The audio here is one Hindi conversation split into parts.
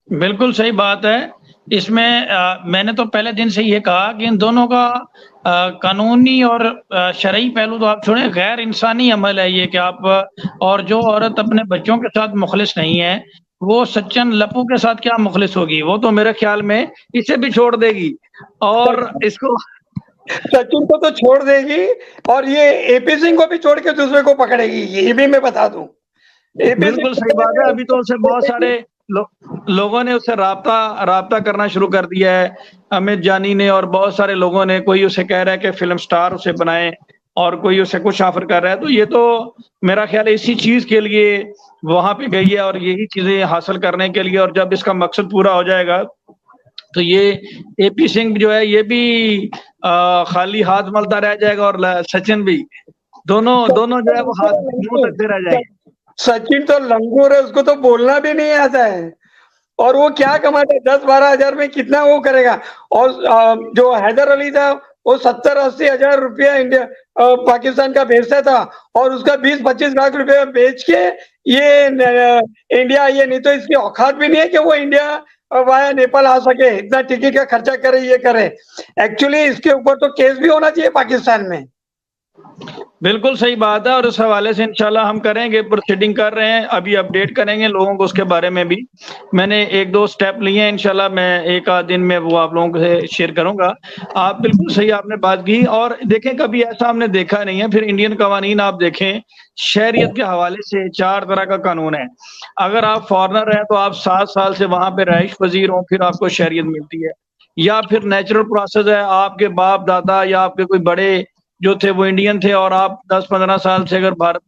बिल्कुल सही बात है। इसमें मैंने तो पहले दिन से ये कहा कि इन दोनों का कानूनी और शरई पहलू तो आप छोड़ें, गैर इंसानी अमल है ये कि आप और जो औरत अपने बच्चों के साथ मुखलिस नहीं है, वो सज्जन लप्पू के साथ क्या मुखलिस होगी? वो तो मेरे ख्याल में इसे भी छोड़ देगी और इसको सचिन को तो छोड़ देगी और ये एपी सिंह को भी छोड़ के दूसरे को पकड़ेगी, ये भी मैं बता दूं। एपी बिल्कुल सिंह सही बात है। अभी तो उसे बहुत सारे लोगों ने उससे राब्ता करना शुरू कर दिया है। अमित जानी ने और बहुत सारे लोगों ने, कोई उसे कह रहा है कि फ़िल्म स्टार उसे बनाएँ और कोई उसे कुछ ऑफ़र कर रहा है। तो ये तो मेरा ख़्याल है इसी चीज़ के लिए वहाँ पे गई है और यही चीज़ें हासिल करने के लिए, और जब इसका मकसद पूरा हो जाएगा, तो ये एपी सिंह जो है ये भी खाली हाथ मलता रह जाएगा और सचिन भी। दोनों दोनों जो है वो हाथ मुँह तकते रह जाएँगे। सचिन तो लंगूर है, उसको तो बोलना भी नहीं आता है और वो क्या कमाता है, 10-12 हजार में कितना वो करेगा। और जो हैदर अली था वो 70-80 हजार रुपया इंडिया पाकिस्तान का भेजता था और उसका 20-25 लाख रुपया बेच के ये इंडिया, ये नहीं तो इसकी औकात भी नहीं है कि वो इंडिया वाया नेपाल आ सके, इतना टिकट का खर्चा करे, ये करे। एक्चुअली इसके ऊपर तो केस भी होना चाहिए पाकिस्तान में। बिल्कुल सही बात है और इस हवाले से इंशाल्लाह हम करेंगे, प्रोसीडिंग कर रहे हैं, अभी अपडेट करेंगे लोगों को उसके बारे में भी। मैंने 1-2 स्टेप लिए हैं, इंशाल्लाह मैं 1 आध दिन में वो आप लोगों से शेयर करूँगा। आप बिल्कुल सही आपने बात की और देखें कभी ऐसा हमने देखा नहीं है। फिर इंडियन कवानीन आप देखें, शहरियत के हवाले से 4 तरह का कानून है। अगर आप फॉरेनर हैं तो आप 7 साल से वहाँ पे रहाइश पज़ीर हों, फिर आपको शहरियत मिलती है। या फिर नेचुरल प्रोसेस है, आपके बाप-दादा या आपके कोई बड़े जो थे वो इंडियन थे और आप 10-15 साल से अगर भारत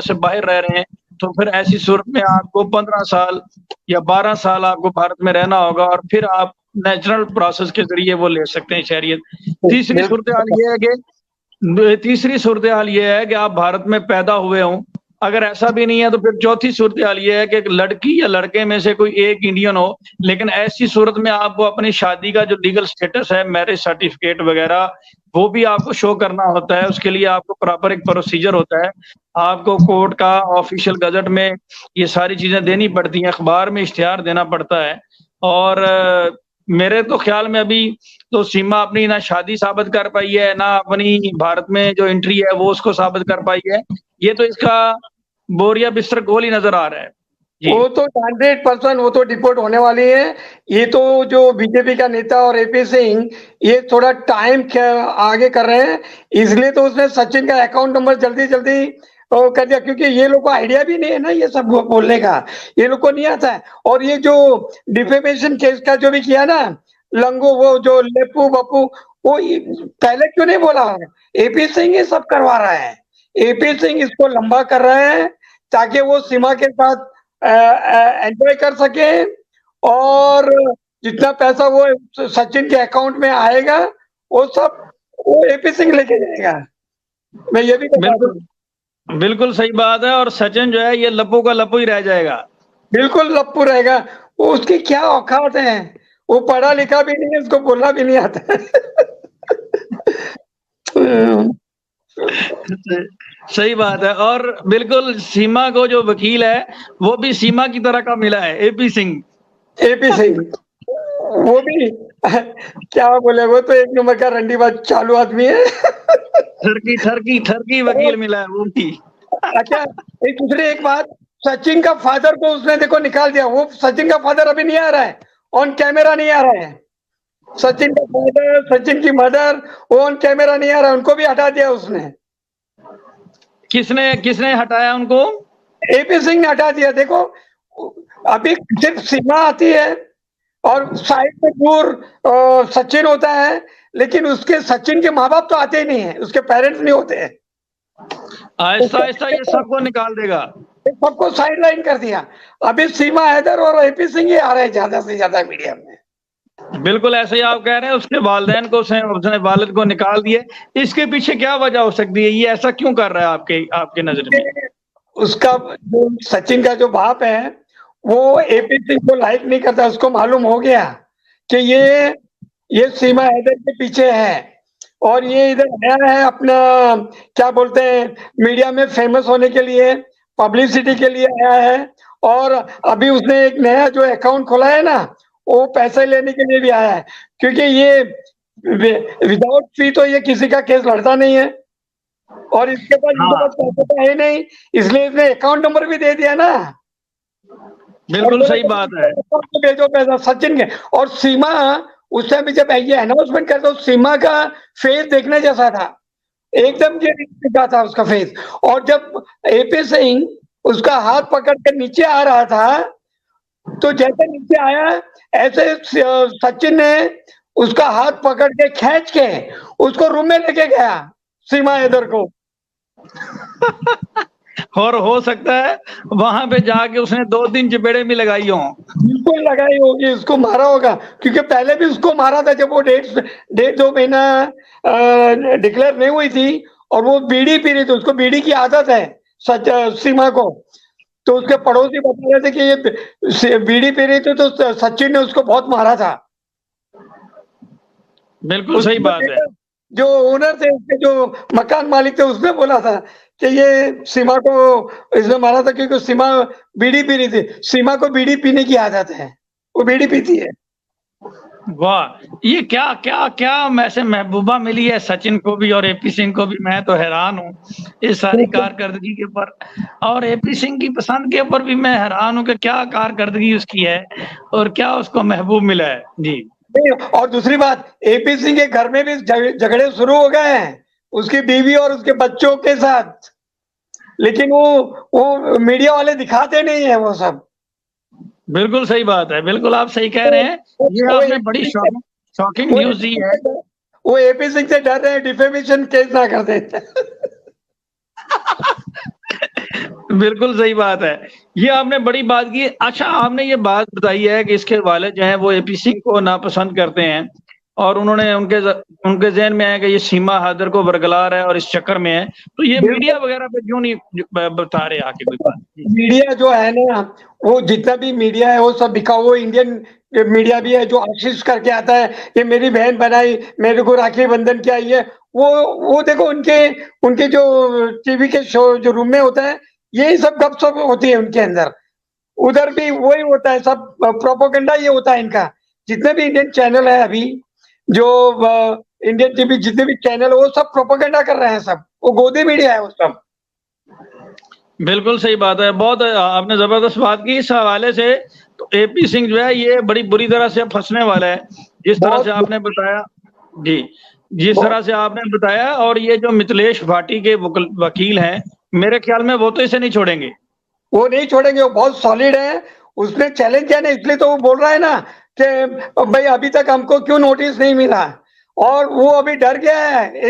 से बाहर रह रहे हैं, तो फिर ऐसी सूरत में आपको 15 साल या 12 साल आपको भारत में रहना होगा और फिर आप नेचुरल प्रोसेस के ज़रिए वो ले सकते हैं शहरियत। तीसरी सूरत-ए-हाल ये है कि आप भारत में पैदा हुए हों। अगर ऐसा भी नहीं है तो फिर चौथी सूरत-ए-हाल ये है कि एक लड़की या लड़के में से कोई एक इंडियन हो, लेकिन ऐसी सूरत में आपको अपनी शादी का जो लीगल स्टेटस है, मैरिज सर्टिफिकेट वगैरह, वो भी आपको शो करना होता है। उसके लिए आपको प्रॉपर एक प्रोसीजर होता है। आपको कोर्ट का ऑफ़िशियल गज़ट में ये सारी चीज़ें देनी पड़ती हैं, अखबार में इश्तिहार देना पड़ता है और मेरे तो ख़्याल में अभी तो सीमा अपनी ना शादी साबित कर पाई है, ना अपनी भारत में जो एंट्री है वो उसको साबित कर पाई है। ये तो इसका बोरिया बिस्तर गोल ही नज़र आ रहा है। जी। वो तो 100% वो तो डिपोर्ट होने वाली है। ये तो जो बीजेपी का नेता और एपी सिंह ये थोड़ा टाइम आगे कर रहे हैं, इसलिए तो उसने सचिन का अकाउंट नंबर जल्दी-जल्दी कर दिया, क्योंकि ये लोग को आइडिया भी नहीं है ना ये सब बोलने का, ये लोग को नहीं आता है। और ये जो डिफेमेशन केस का जो भी किया ना, लंगू वो जो लेप्पू बप्पू, वो पहले क्यों नहीं बोला? एपी सिंह ये सब करवा रहा है। एपी सिंह इसको लंबा कर रहे हैं ताकि वो सीमा के साथ एंजॉय कर सके और जितना पैसा वो सचिन के अकाउंट में आएगा वो सब वो एपी सिंह लेके जाएगा। मैं ये भी बिल्कुल, बिल्कुल सही बात है और सचिन जो है ये लप्पू का लप्पू ही रह जाएगा। बिल्कुल लप्पू रहेगा। वो उसकी क्या औकात है, वो पढ़ा लिखा भी नहीं है, उसको बोलना भी नहीं आता सही बात है और बिल्कुल सीमा को जो वकील है, वो भी सीमा की तरह का मिला है, एपी सिंह। एपी सिंह वो भी क्या बोले, वो तो एक नंबर का रंडीबाज चालू आदमी है ठरकी वकील मिला है वो भी। अच्छा, एक बात, सचिन का फादर को उसने देखो निकाल दिया। वो सचिन का फादर अभी नहीं आ रहा है, ऑन कैमरा नहीं आ रहा है। सचिन का फादर, सचिन की मदर, वो ऑन कैमरा नहीं आ रहा है, उनको भी हटा दिया उसने। किसने किसने हटाया उनको? एपी सिंह ने हटा दिया। देखो अभी सिर्फ सीमा आती है और साइड में दूर सचिन होता है, लेकिन उसके सचिन के माँ बाप तो आते ही नहीं है, उसके पेरेंट्स नहीं होते हैं। आहिस्ता आहिस्ता ये सबको निकाल देगा, सबको साइड लाइन कर दिया। अभी सीमा हैदर और एपी सिंह ही आ रहे हैं ज्यादा से ज्यादा मीडिया में। बिल्कुल ऐसे ही आप कह रहे हैं। उसके वालिदैन को उसने वालिद को निकाल दिए। इसके पीछे क्या वजह हो सकती है? ये ऐसा क्यों कर रहा है आपके नजर में? उसका जो सचिन का जो बाप है वो एपी सिंह को लाइक नहीं करता। उसको मालूम हो गया कि ये सीमा हैदर के पीछे है और ये इधर आया है अपना क्या बोलते हैं मीडिया में फेमस होने के लिए, पब्लिसिटी के लिए आया है और अभी उसने एक नया जो अकाउंट खोला है ना, वो पैसे लेने के लिए भी आया है, क्योंकि ये विदाउट फी तो ये किसी का केस लड़ता नहीं है, और इसके हाँ पास पैसे तो है नहीं, इसलिए इसने अकाउंट नंबर भी दे दिया ना। बिल्कुल सही बात है। भेजो पैसा सचिन के। और सीमा उस टाइम भी जब ये अनाउंसमेंट करता, तो सीमा का फेस देखने जैसा था, एकदम ये दिखा था उसका फेस। और जब एपी सिंह उसका हाथ पकड़ के नीचे आ रहा था, तो जैसे नीचे आया, ऐसे सचिन ने उसका हाथ पकड़ के खींच के उसको रूम में लेके गया, सीमा हैदर को। और हो सकता है वहां पे जाके उसने 2-3 चपेड़े भी लगाई हो। बिल्कुल लगाई होगी, उसको मारा होगा, क्योंकि पहले भी उसको मारा था, जब वो डेढ़ 2 महीना डिक्लेयर नहीं हुई थी, और वो बीड़ी पी रही थी, उसको बीड़ी की आदत है सीमा को। तो उसके पड़ोसी बता रहे थे कि ये बीड़ी पी रही थी, तो सचिन ने उसको बहुत मारा था। बिल्कुल सही बात है। जो ओनर थे, उसके जो मकान मालिक थे, उसने बोला था कि ये सीमा को इसने मारा था क्योंकि सीमा बीड़ी पी रही थी। सीमा को बीड़ी पीने की आदत है, वो बीड़ी पीती है। वाह, ये क्या क्या क्या ऐसे महबूबा मिली है सचिन को भी और एपी सिंह को भी। मैं तो हैरान हूँ इस सारी कारकर्दगी के ऊपर, और एपी सिंह की पसंद के ऊपर भी मैं हैरान हूँ कि क्या कारकर्दगी उसकी है और क्या उसको महबूब मिला है जी। और दूसरी बात, एपी सिंह के घर में भी झगड़े शुरू हो गए हैं उसकी बीवी और उसके बच्चों के साथ, लेकिन वो मीडिया वाले दिखाते नहीं है वो सब। बिल्कुल सही बात है, बिल्कुल आप सही कह रहे हैं। ये आपने बड़ी शॉकिंग न्यूज दी है। वो एपी सिंह से डर रहे हैं डिफेमेशन केस ना कर देते। बिल्कुल सही बात है, ये आपने बड़ी बात की। अच्छा, आपने ये बात बताई है कि इसके वालिद जो हैं वो एपी सिंह को नापसंद करते हैं, और उन्होंने उनके ज़हन में है कि ये सीमा हैदर को बरगलार है और इस चक्कर में है, तो ये मीडिया वगैरह पे क्यों नहीं बता रहे आके कोई बात? मीडिया जो है ना, वो जितना भी मीडिया है वो सब बिका हुआ। इंडियन मीडिया भी है जो आशीष करके आता है कि मेरी बहन बनाई, मेरे को राखी बंधन की आई है। वो देखो, उनके जो टीवी के शो जो रूम में होता है, यही सब गपशप होती है उनके अंदर। उधर भी वही होता है, सब प्रोपोगंडा ये होता है इनका। जितने भी इंडियन चैनल है अभी, जो इंडियन टीवी जितने भी चैनल है, वो सब प्रोपोगंडा कर रहे हैं, सब वो गोदी मीडिया है वो सब। बिल्कुल सही बात है, बहुत आपने जबरदस्त बात की इस हवाले से। तो एपी सिंह जो है ये बड़ी बुरी तरह से फंसने वाला है, जिस तरह से आपने बताया जी, जिस तरह से आपने बताया। और ये जो मिथिलेश भाटी के वकील हैं, मेरे ख्याल में वो तो इसे नहीं छोड़ेंगे। वो नहीं छोड़ेंगे, वो बहुत सॉलिड है। उसने चैलेंज किया ना, इसलिए तो वो बोल रहा है ना कि भाई अभी तक हमको क्यों नोटिस नहीं मिला। और वो अभी डर गया है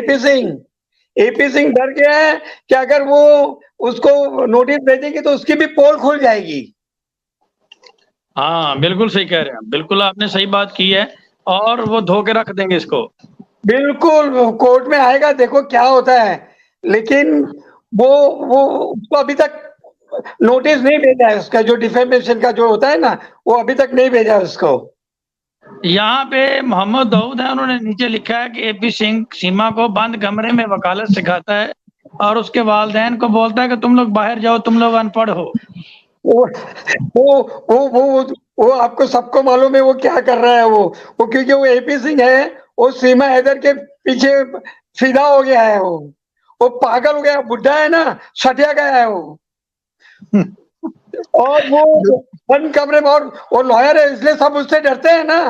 एपी सिंह डर गया है कि अगर वो उसको नोटिस भेजेगी तो उसकी भी पोल खुल जाएगी। हाँ बिल्कुल सही कह रहे हैं, बिल्कुल आपने सही बात की है, और वो धोके रख देंगे इसको। बिल्कुल, कोर्ट में आएगा, देखो क्या होता है। लेकिन वो उसको अभी तक नोटिस नहीं भेजा है, उसका जो डिफेमेशन का जो होता है ना, वो अभी तक नहीं भेजा उसको। यहाँ पे मोहम्मद दाऊद है, उन्होंने नीचे लिखा है कि एपी सिंह सीमा को बंद कमरे में वकालत सिखाता है और उसके वालिदैन को बोलता है कि तुम लोग बाहर जाओ, तुम लोग अनपढ़ हो। वो वो आपको सबको मालूम है वो क्या कर रहा है। वो क्योंकि वो एपी सिंह है, वो सीमा हैदर के पीछे फिदा हो गया है। वो पागल हो गया, बुढ़ा है ना, सटिया गया है वो। और वो बंद कमरे में, और वो लॉयर है, इसलिए सब उससे डरते हैं ना,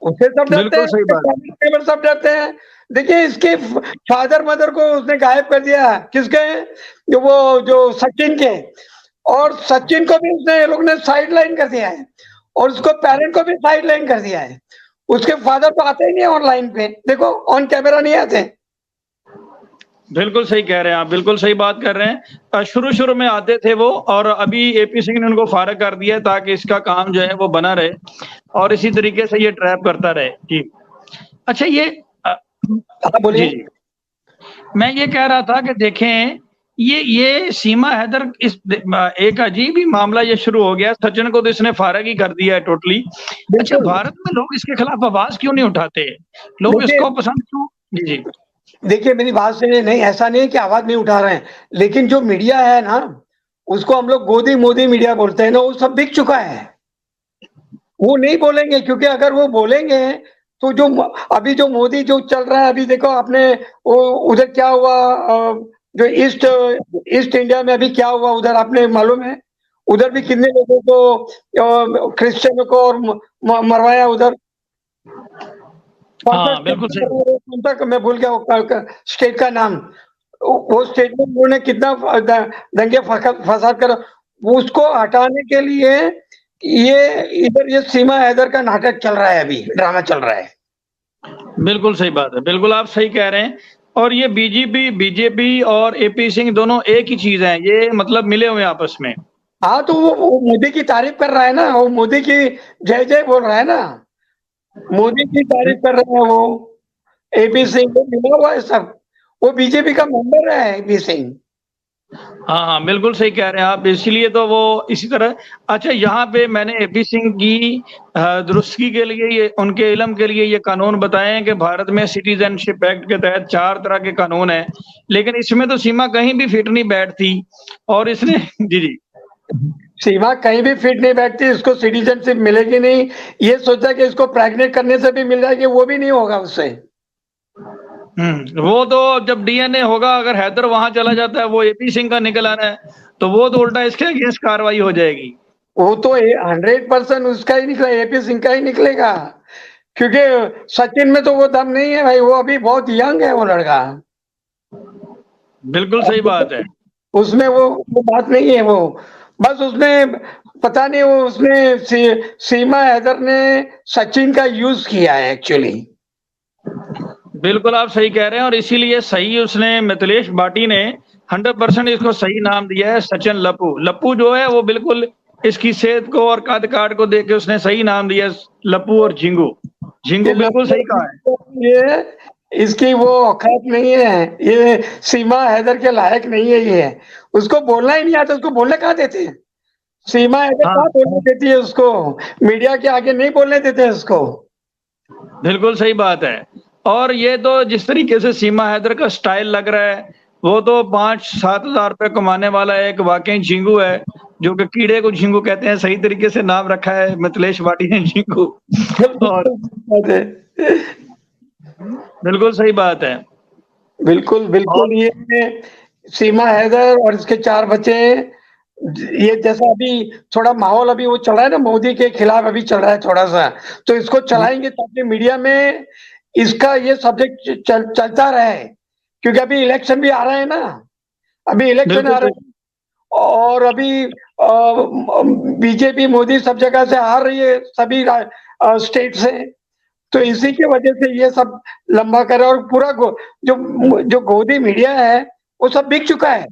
उससे सब डरते हैं, सब डरते हैं। देखिए, इसके फादर मदर को उसने गायब कर दिया, किसके, जो सचिन के। और सचिन को भी उसने, ये लोग ने साइड लाइन कर दिया है, और उसको पेरेंट को भी साइड लाइन कर दिया है। उसके फादर तो आते ही नहीं ऑनलाइन पे, देखो ऑन कैमरा नहीं आते। बिल्कुल सही कह रहे हैं आप, बिल्कुल सही बात कर रहे हैं। शुरू में आते थे वो, और अभी एपी सिंह ने उनको फारग कर दिया ताकि इसका काम जो है वो बना रहे और इसी तरीके से ये ट्रैप करता रहे जी। अच्छा, ये बोलिए। जी, मैं ये कह रहा था कि देखें, ये सीमा हैदर इस एक अजीब ही मामला ये शुरू हो गया। सचिन को तो इसने फारग ही कर दिया है टोटली। अच्छा, भारत में लोग इसके खिलाफ आवाज क्यों नहीं उठाते? लोग इसको पसंद क्यों? जी, देखिए मेरी बात से नहीं, ऐसा नहीं है कि आवाज नहीं उठा रहे हैं, लेकिन जो मीडिया है ना, उसको हम लोग गोदी मोदी मीडिया बोलते हैं ना, वो सब बिक चुका है। वो नहीं बोलेंगे, क्योंकि अगर वो बोलेंगे तो जो अभी जो मोदी जो चल रहा है, अभी देखो आपने वो उधर क्या हुआ, जो ईस्ट इंडिया में अभी क्या हुआ उधर, आपने मालूम है? उधर भी कितने लोगों को, क्रिश्चियनों को और मरवाया उधर। हाँ बिल्कुल सही। कौन सा, मैं भूल गया स्टेट का नाम। वो स्टेट में उन्होंने कितना दंगे फसाद कर, उसको हटाने के लिए ये इधर ये सीमा हैदर का नाटक चल रहा है, अभी ड्रामा चल रहा है। बिल्कुल सही बात है, बिल्कुल आप सही कह रहे हैं। और ये बीजेपी और एपी सिंह दोनों एक ही चीज है, ये मतलब मिले हुए आपस में। हाँ, तो वो मोदी की तारीफ कर रहा है ना, वो मोदी की जय जय बोल रहा है ना, मोदी की तारीफ कर रहे हैं वो। एपी सिंह को मिला हुआ है सब, वो बीजेपी का मेंबर है एपी सिंह। हाँ हाँ बिल्कुल सही कह रहे हैं आप, इसीलिए तो वो इसी तरह। अच्छा, यहाँ पे मैंने एपी सिंह की दुरुस्ती के लिए, ये उनके इल्म के लिए ये कानून बताए हैं कि भारत में सिटीजनशिप एक्ट के तहत 4 तरह के कानून हैं, लेकिन इसमें तो सीमा कहीं भी फिट नहीं बैठती। और इसने जी जी सीमा कहीं भी फिट नहीं बैठती, इसको सिटीजनशिप मिलेगी नहीं। ये सोचा कि इसको प्रेग्नेट करने से भी मिल जाएगी, वो भी नहीं होगा उससे। वो तो जब डीएनए होगा, अगर हैदर वहां चला जाता है, वो एपी सिंह का निकल आना है, तो वो तो उल्टा इसके अगेंस्ट कार्रवाई हो जाएगी। वो तो 100% उसका ही निकला, एपी सिंह का ही निकलेगा, क्योंकि सचिन में तो वो दम नहीं है भाई, वो अभी बहुत यंग है वो लड़का। बिल्कुल सही बात है। उसमें वो बात नहीं है, वो बस उसने पता नहीं, वो उसने सीमा हैदर ने सचिन का यूज किया है एक्चुअली। बिल्कुल आप सही कह रहे हैं, और इसीलिए सही उसने मिथिलेश बाटी ने 100% इसको सही नाम दिया है, सचिन लप्पू। लप्पू जो है वो बिल्कुल इसकी सेहत को और कद काट को देख के उसने सही नाम दिया, लप्पू और झिंगू। झिंगू बिल्कुल सही कहा है। ये इसकी वो औकात नहीं है, ये सीमा हैदर के लायक नहीं है ये। उसको बोलना ही नहीं आता, उसको बोलने कहाँ देते हैं? सीमा हैदर कहाँ बोलने देती है उसको? मीडिया के आगे नहीं बोलने देते उसको। बिल्कुल सही बात है। और ये तो जिस तरीके से सीमा हैदर का स्टाइल लग रहा है, वो तो 5-7 हजार रुपए कमाने वाला एक वाकई झिंगू है, जो कि कीड़े को झिंगू कहते हैं, सही तरीके से नाम रखा है मिथिलेश बाटी ने, झिंगू। और बिल्कुल सही बात है। बिल्कुल बिल्कुल, ये सीमा हैदर और इसके 4 बच्चे, ये जैसा अभी थोड़ा माहौल अभी वो चल रहा है ना, मोदी के खिलाफ अभी चल रहा है थोड़ा सा, तो इसको चलाएंगे ताकि मीडिया में इसका ये सब्जेक्ट चलता रहे, क्योंकि अभी इलेक्शन भी आ रहा है ना, अभी इलेक्शन आ रहा है, और अभी बीजेपी मोदी सब जगह से हार रही है, सभी स्टेट से। तो इसी की वजह से ये सब लंबा कर रहा है, और पूरा जो गोदी मीडिया है वो सब बिक चुका है।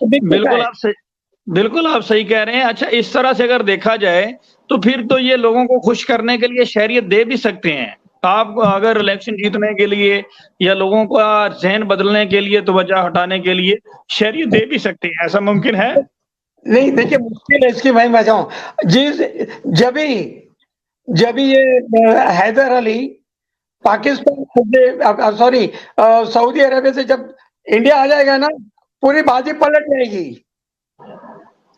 बिल्कुल आप सही कह रहे हैं। अच्छा, इस तरह से अगर देखा जाए तो फिर तो ये लोगों को खुश करने के लिए शहरियत दे भी सकते हैं। आप अगर इलेक्शन जीतने के लिए या लोगों का जहन बदलने के लिए, तवज्जो हटाने के लिए शहरियत दे भी सकते हैं, ऐसा मुमकिन है? नहीं, देखिए मुश्किल है इसकी, मैं बताऊं जिस जब ये Haidar Ali Pakistan sorry Saudi Arabia से जब इंडिया आ जाएगा ना, पूरी बाजी पलट जाएगी।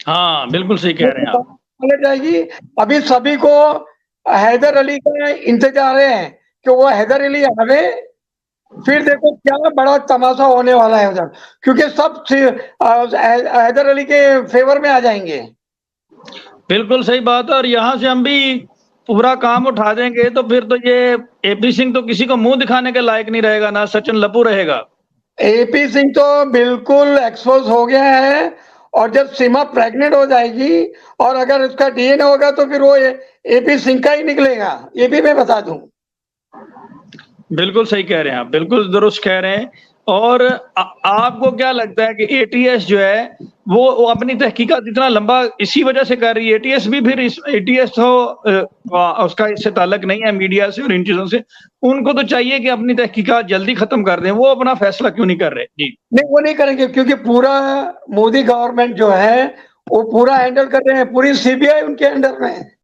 हाँ बिल्कुल सही कह रहे हैं आप, पलट जाएगी। अभी सभी को हैदर अली का इंतजार है कि वो हैदर अली आवे, फिर देखो क्या बड़ा तमाशा होने वाला है उधर, क्योंकि सब हैदर अली के फेवर में आ जाएंगे। बिल्कुल सही बात है। और यहाँ से हम भी पूरा काम उठा देंगे तो फिर तो ये एपी सिंह तो किसी को मुंह दिखाने के लायक नहीं रहेगा, ना सचिन लप्पू रहेगा। एपी सिंह तो बिल्कुल एक्सपोज हो गया है, और जब सीमा प्रेग्नेंट हो जाएगी और अगर उसका डीएनए होगा तो फिर वो एपी सिंह का ही निकलेगा, ये भी मैं बता दूं। बिल्कुल सही कह रहे हैं आप, बिल्कुल दुरुस्त कह रहे हैं। और आपको क्या लगता है कि एटीएस जो है वो अपनी तहकीकात इतना लंबा इसी वजह से कर रही है? एटीएस भी फिर एटीएस तो उसका इससे ताल्लुक नहीं है मीडिया से और इन चीजों से, उनको तो चाहिए कि अपनी तहकीकात जल्दी खत्म कर दें, वो अपना फैसला क्यों नहीं कर रहे? जी नहीं, वो नहीं करेंगे, क्योंकि पूरा मोदी गवर्नमेंट जो है वो पूरा हैंडल कर रहे हैं, पूरी सीबीआई उनके अंडर में है।